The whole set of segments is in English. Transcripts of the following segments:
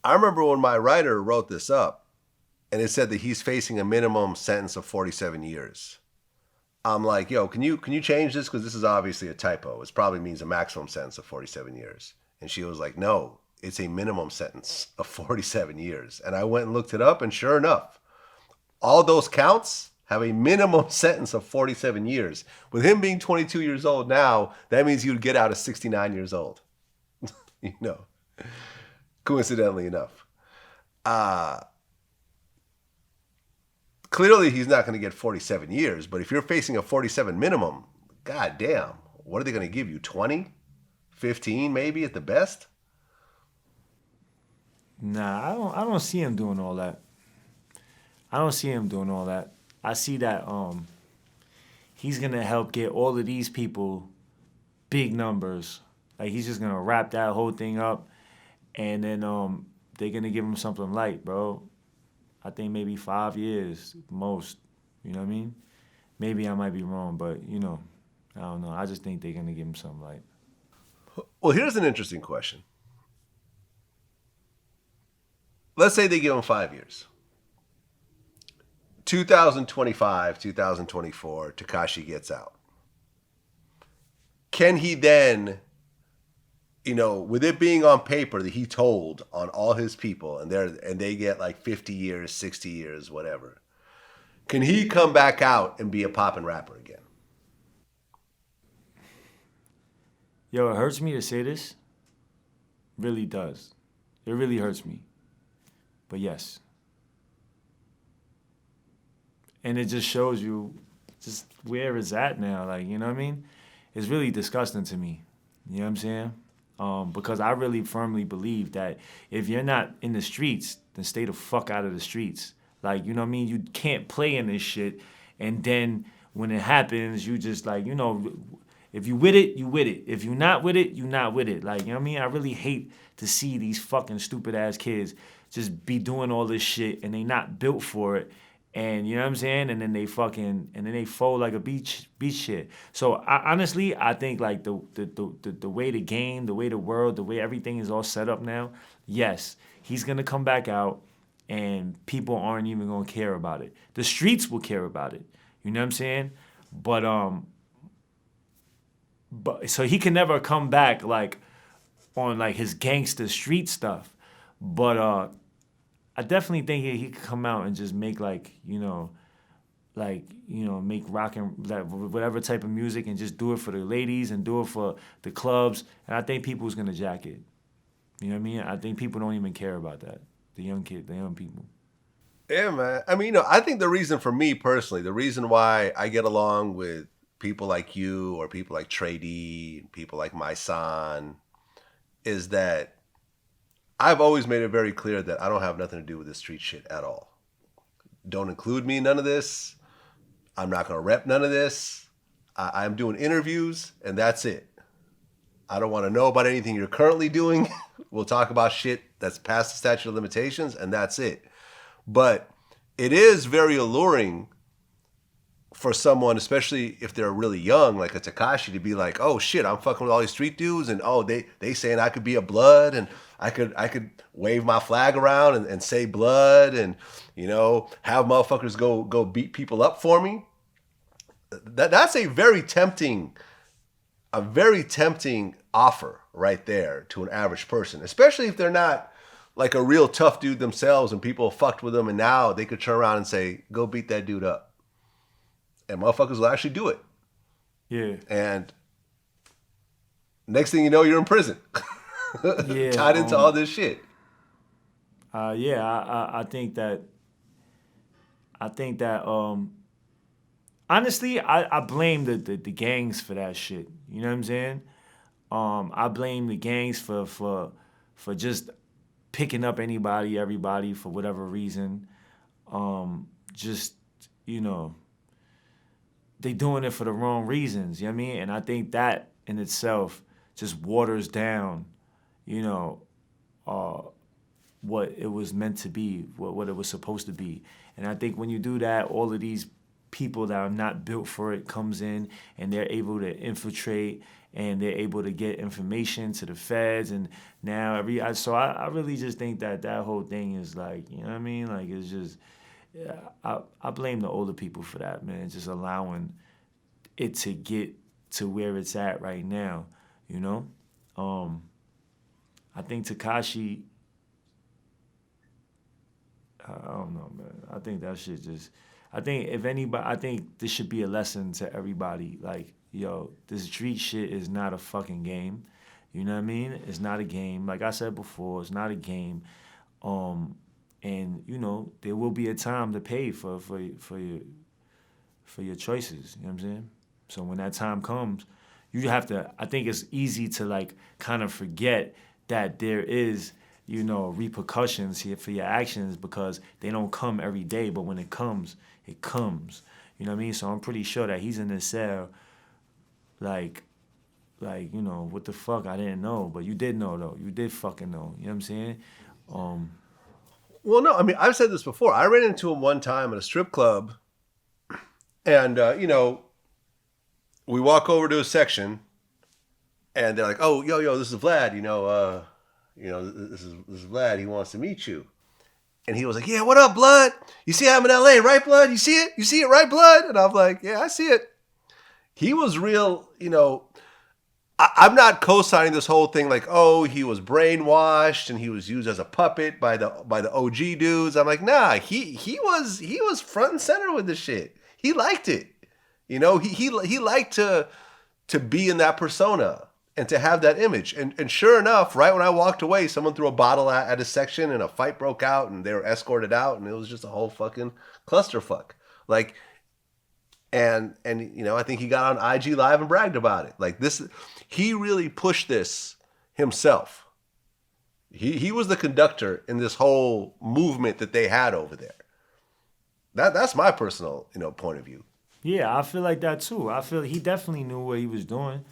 I remember when my writer wrote this up, and it said that he's facing a minimum sentence of 47 years. I'm like, yo, can you change this? Because this is obviously a typo. It probably means a maximum sentence of 47 years. And she was like, no, it's a minimum sentence of 47 years. And I went and looked it up, and sure enough, all those counts have a minimum sentence of 47 years. With him being 22 years old now, that means he would get out at 69 years old. You know, coincidentally enough. Clearly, he's not going to get 47 years, but if you're facing a 47 minimum, god damn, what are they going to give you? 20? 15 maybe at the best? Nah, I don't see him doing all that. I don't see him doing all that. I see that he's gonna help get all of these people big numbers. Like he's just gonna wrap that whole thing up, and then they're gonna give him something light, bro. I think maybe 5 years most. You know what I mean? Maybe I might be wrong, but I don't know. I just think they're gonna give him something light. Well, here's an interesting question. Let's say they give him 5 years. 2025, 2024, Tekashi gets out. Can he then, with it being on paper that he told on all his people, and they get like 50 years, 60 years, whatever, can he come back out and be a poppin' rapper again? Yo, it hurts me to say this. Really does. It really hurts me. But yes. And it just shows you just where it's at now. Like, you know what I mean? It's really disgusting to me. You know what I'm saying? Because I really firmly believe that if you're not in the streets, then stay the fuck out of the streets. Like, you know what I mean? You can't play in this shit. And then when it happens, you just like, if you with it, you with it. If you not with it, you not with it. Like, you know what I mean? I really hate to see these fucking stupid ass kids just be doing all this shit and they not built for it. And you know what I'm saying? And then they fold like a beach shit. So honestly, I think like the way the game, the way the world, the way everything is all set up now, yes, he's gonna come back out and people aren't even gonna care about it. The streets will care about it. You know what I'm saying? But so he can never come back like on like his gangster street stuff. But I definitely think he could come out and just make make rock and like whatever type of music and just do it for the ladies and do it for the clubs. And I think people's gonna jack it. You know what I mean? I think people don't even care about that. The young people. Yeah, man. I mean, I think the reason for me personally, the reason why I get along with people like you or people like Trey D, people like my son, is that I've always made it very clear that I don't have nothing to do with this street shit at all. Don't include me in none of this. I'm not going to rep none of this. I'm doing interviews, and that's it. I don't want to know about anything you're currently doing. We'll talk about shit that's past the statute of limitations, and that's it. But it is very alluring for someone, especially if they're really young, like a Tekashi, to be like, oh shit, I'm fucking with all these street dudes, and oh they saying I could be a blood, and I could wave my flag around and say blood, and have motherfuckers go beat people up for me. That's a very tempting offer right there to an average person, especially if they're not like a real tough dude themselves and people fucked with them, and now they could turn around and say, go beat that dude up. And motherfuckers will actually do it. Yeah. And next thing you know, you're in prison. Yeah. Tied into all this shit. I think that honestly, I blame the gangs for that shit. You know what I'm saying? I blame the gangs for just picking up everybody for whatever reason. They doing it for the wrong reasons, you know what I mean? And I think that in itself just waters down, what it was meant to be, what it was supposed to be. And I think when you do that, all of these people that are not built for it comes in and they're able to infiltrate and they're able to get information to the feds, and now I really just think that whole thing is like, you know what I mean? Like, it's just, yeah, I blame the older people for that, man. Just allowing it to get to where it's at right now, you know? I think Tekashi, I don't know, man. I think that shit just, I think if anybody, I think this should be a lesson to everybody. Like, yo, this street shit is not a fucking game. You know what I mean? It's not a game. Like I said before, it's not a game. And you know, there will be a time to pay for your choices. You know what I'm saying? So when that time comes, you have to. I think it's easy to like kind of forget that there is, you know, repercussions here for your actions because they don't come every day. But when it comes, it comes. You know what I mean? So I'm pretty sure that he's in this cell, like, you know, what the fuck? I didn't know, but you did know though. You did fucking know. You know what I'm saying? Um, Well, no, I mean, I've said this before. I ran into him one time at a strip club, and you know, we walk over to a section, and they're like, "Oh, yo, this is Vlad. This is Vlad. He wants to meet you." And he was like, "Yeah, what up, Blood? You see I'm in LA, right, Blood? You see it? You see it, right, Blood?" And I'm like, "Yeah, I see it." He was real, you know. I'm not co-signing this whole thing like, oh, he was brainwashed and he was used as a puppet by the OG dudes. I'm like, nah, he was front and center with this shit. He liked it, you know. He liked to be in that persona and to have that image. And sure enough, right when I walked away, someone threw a bottle at his section and a fight broke out and they were escorted out and it was just a whole fucking clusterfuck. Like, and you know, I think he got on IG Live and bragged about it. Like this, he really pushed this himself. He was the conductor in this whole movement that they had over there. That's my personal, you know, point of view. yeah, I feel like that too. I feel he definitely knew what he was doing.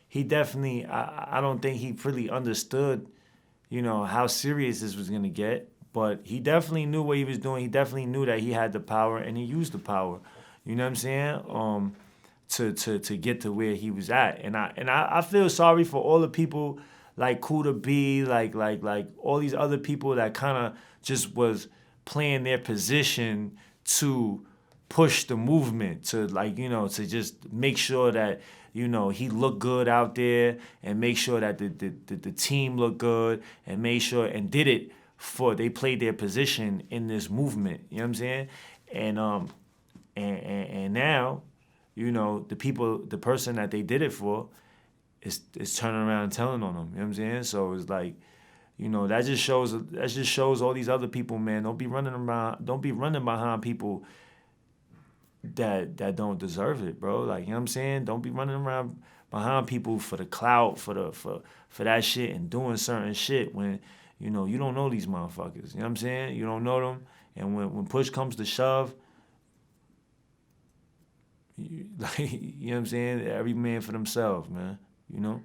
He definitely, I don't think he really understood, you know, how serious this was gonna get. But he definitely knew what he was doing. He definitely knew that he had the power, and he used the power. You know what I'm saying? To get to where he was at, and I feel sorry for all the people like Kuda B, like all these other people that kind of just was playing their position to push the movement, to like, you know, to just make sure that, you know, he looked good out there and make sure that the team looked good and made sure and did it for they played their position in this movement. You know what I'm saying? And and now, you know, the person that they did it for is turning around and telling on them. You know what I'm saying? So it's like, you know, that just shows all these other people, man. Don't be running behind people that don't deserve it, bro. Like, you know what I'm saying? Don't be running around behind people for the clout, for that shit and doing certain shit when, you know, you don't know these motherfuckers. You know what I'm saying? You don't know them. And when push comes to shove, like, you know what I'm saying? Every man for themselves, man. You know?